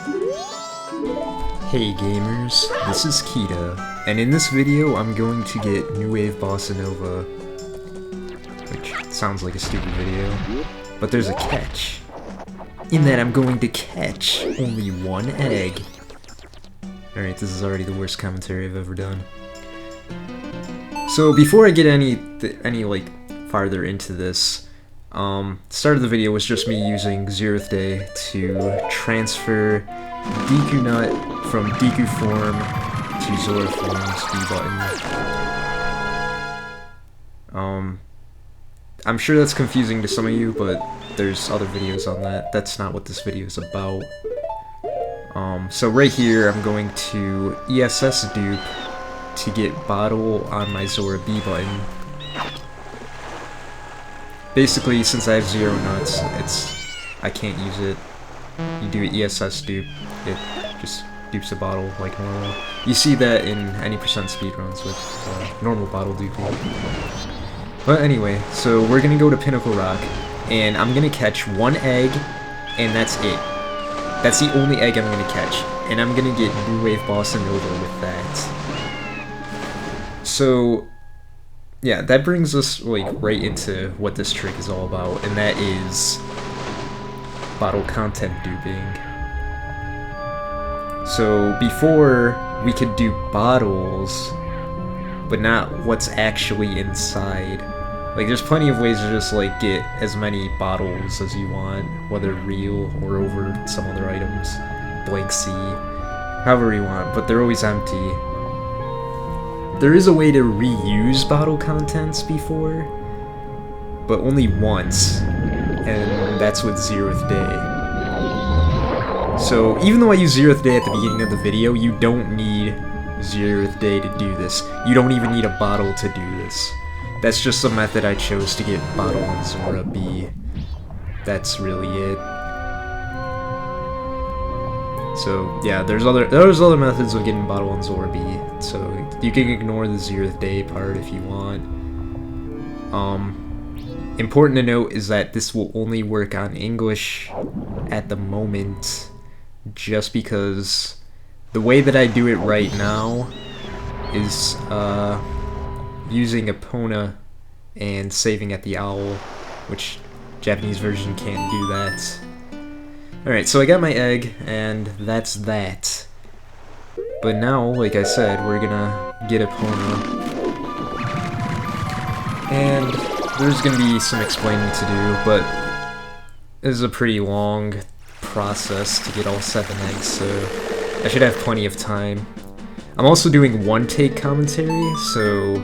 Hey gamers, this is Kita, and in this video I'm going to get new Wave Bossa Nova, which sounds like a stupid video, but there's a catch, in that I'm going to catch only one egg. Alright, this is already the worst commentary I've ever done. So before I get any farther into this, the start of the video was just me using 0th Day to transfer Deku Nut from Deku form to Zora form's B button. I'm sure that's confusing to some of you, but there's other videos on that. That's not what this video is about. So right here, I'm going to ESS Dupe to get Bottle on my Zora B button. Basically, since I have 0 nuts, I can't use it. You do ESS Dupe, it just dupes a bottle like normal. You see that in any percent speedruns with normal bottle duping. But anyway, so we're gonna go to Pinnacle Rock, and I'm gonna catch one egg, and that's it. That's the only egg I'm gonna catch, and I'm gonna get New Wave Bossa Nova with that. So yeah, that brings us right into what this trick is all about, and that is bottle content duping. So before, we could dupe bottles, but not what's actually inside. Like, there's plenty of ways to just get as many bottles as you want, whether real or over some other items, blank C, however you want, but they're always empty. There is a way to reuse bottle contents before, but only once, and that's with 0th Day. So even though I use 0th Day at the beginning of the video, you don't need 0th Day to do this. You don't even need a bottle to do this. That's just a method I chose to get Bottle on Zora B. That's really it. So yeah, there's other methods of getting Bottle on Zora B. So you can ignore the 0th Day part if you want. Important to note is that this will only work on English at the moment, just because the way that I do it right now is using Epona and saving at the owl, which Japanese version can't do that. Alright, so I got my egg, and that's that. But now, like I said, we're gonna get Epona. And there's gonna be some explaining to do, but this is a pretty long process to get all 7 eggs, so I should have plenty of time. I'm also doing one-take commentary, so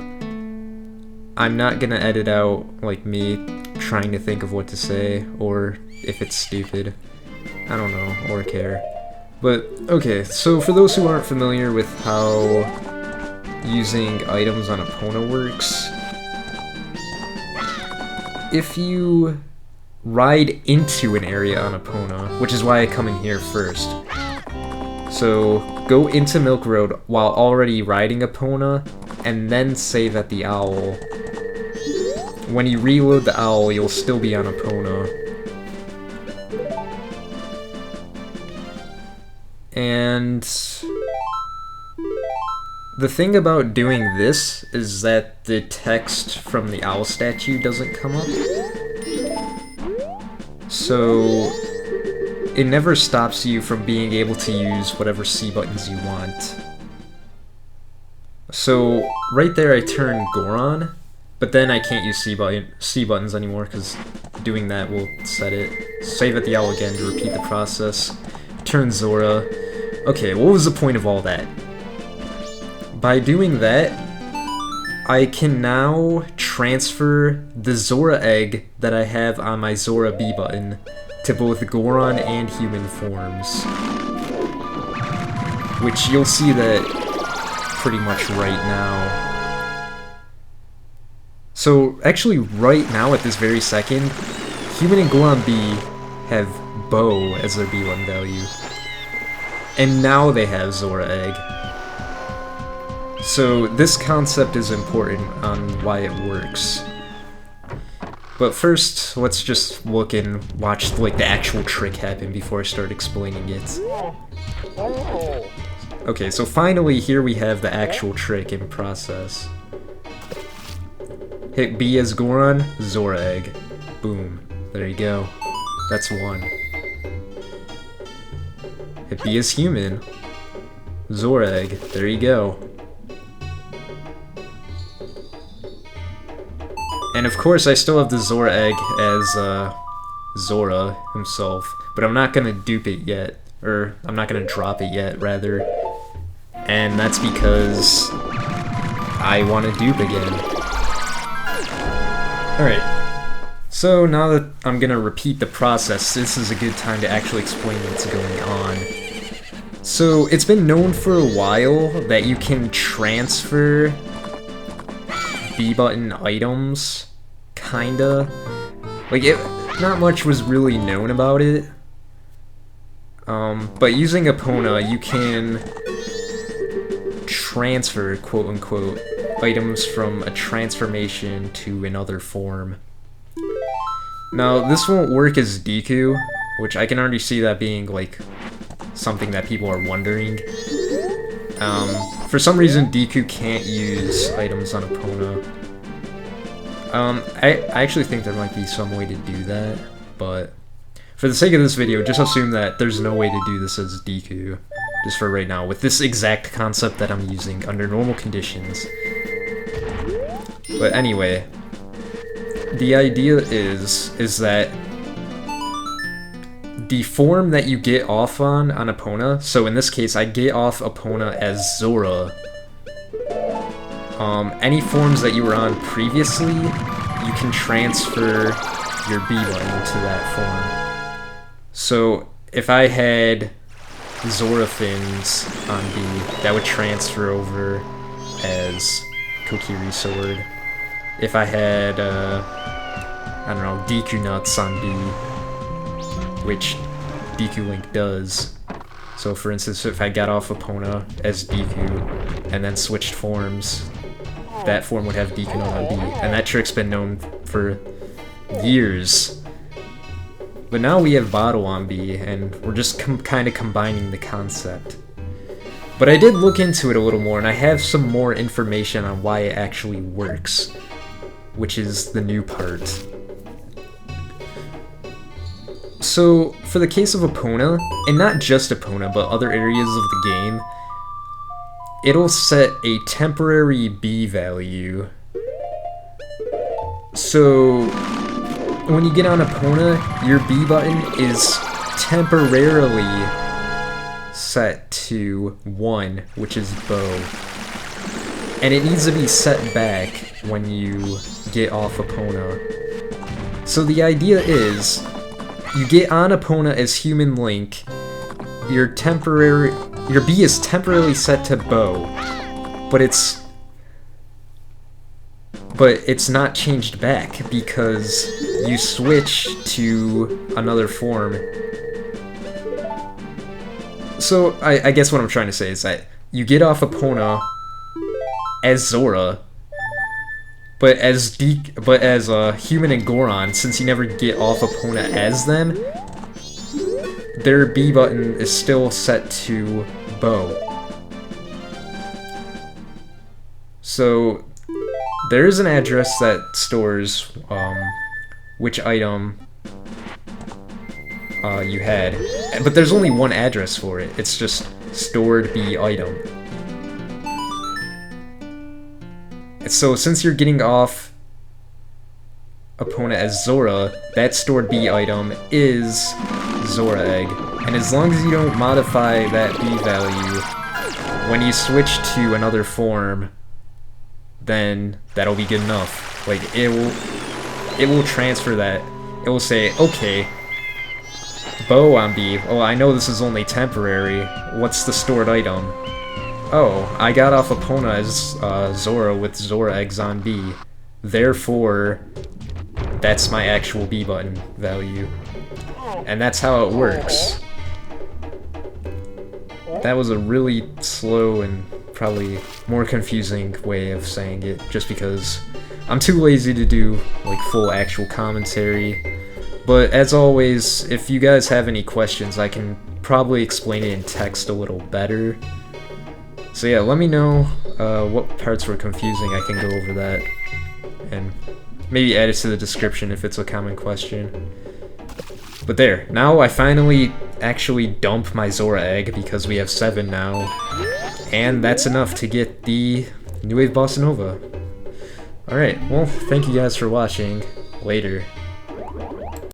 I'm not gonna edit out me trying to think of what to say, or if it's stupid. I don't know, or care. But, okay, so for those who aren't familiar with how using items on Epona works, if you ride into an area on Epona, which is why I come in here first, so go into Milk Road while already riding Epona, and then save at the owl. When you reload the owl, you'll still be on Epona. And the thing about doing this is that the text from the owl statue doesn't come up. So it never stops you from being able to use whatever C buttons you want. So right there I turn Goron, but then I can't use C buttons anymore because doing that will set it. Save at the owl again to repeat the process. Turn Zora. Okay, what was the point of all that? By doing that, I can now transfer the Zora Egg that I have on my Zora B button to both Goron and human forms. Which you'll see that pretty much right now. So actually right now at this very second, human and Goron B have Bow as their B1 value. And now they have Zora Egg. So this concept is important on why it works. But first, let's just look and watch like the actual trick happen before I start explaining it. Okay, so finally here we have the actual trick in process. Hit B as Goron, Zora Egg. Boom. There you go. That's one. Hit B as human, Zora Egg. There you go. And of course I still have the Zora Egg as Zora himself, but I'm not gonna dupe it yet, or I'm not gonna drop it yet, rather. And that's because I want to dupe again. Alright, so now that I'm gonna repeat the process, this is a good time to actually explain what's going on. So it's been known for a while that you can transfer B-button items, kinda. Like, not much was really known about it. But using Epona, you can transfer, quote-unquote, items from a transformation to another form. Now, this won't work as Deku, which I can already see that being, like, something that people are wondering. For some reason, Deku can't use items on Epona. I actually think there might be some way to do that, but for the sake of this video, just assume that there's no way to do this as Deku, just for right now, with this exact concept that I'm using under normal conditions. But anyway, the idea is that the form that you get off on Epona, so in this case I get off Epona as Zora, any forms that you were on previously, you can transfer your B button to that form. So if I had Zora fins on B, that would transfer over as Kokiri Sword. If I had, I don't know, Deku Nuts on B, which Deku Link does. So for instance, if I got off Epona as Deku, and then switched forms, that form would have Deku Nut on B, and that trick's been known for years. But now we have Bottle on B, and we're just kind of combining the concept. But I did look into it a little more, and I have some more information on why it actually works, which is the new part. So, for the case of Epona, and not just Epona, but other areas of the game, it'll set a temporary B value. So, when you get on Epona, your B button is temporarily set to 1, which is bow. And it needs to be set back when you get off Epona. So the idea is, you get on Epona as Human Link, your B is temporarily set to bow, but it's not changed back because you switch to another form. So I guess what I'm trying to say is that you get off Epona as Zora, but as Human and Goron, since you never get off Epona as them, their B button is still set to bow. So there is an address that stores which item you had, but there's only one address for it. It's just stored B item. So since you're getting off Epona as Zora, that stored B item is Zora Egg. And as long as you don't modify that B value, when you switch to another form, then that'll be good enough. Like, it will transfer that. It will say, okay, bow on B. Oh, I know this is only temporary. What's the stored item? Oh, I got off Epona as Zora with Zora Eggs on B. Therefore, that's my actual B button value. And that's how it works. That was a really slow and probably more confusing way of saying it, just because I'm too lazy to do like full actual commentary. But as always, if you guys have any questions, I can probably explain it in text a little better. So yeah, let me know what parts were confusing. I can go over that and maybe add it to the description if it's a common question. But there, now I finally actually dump my Zora Egg because we have 7 now. And that's enough to get the new Wave Bossa Nova. Alright, well, thank you guys for watching. Later.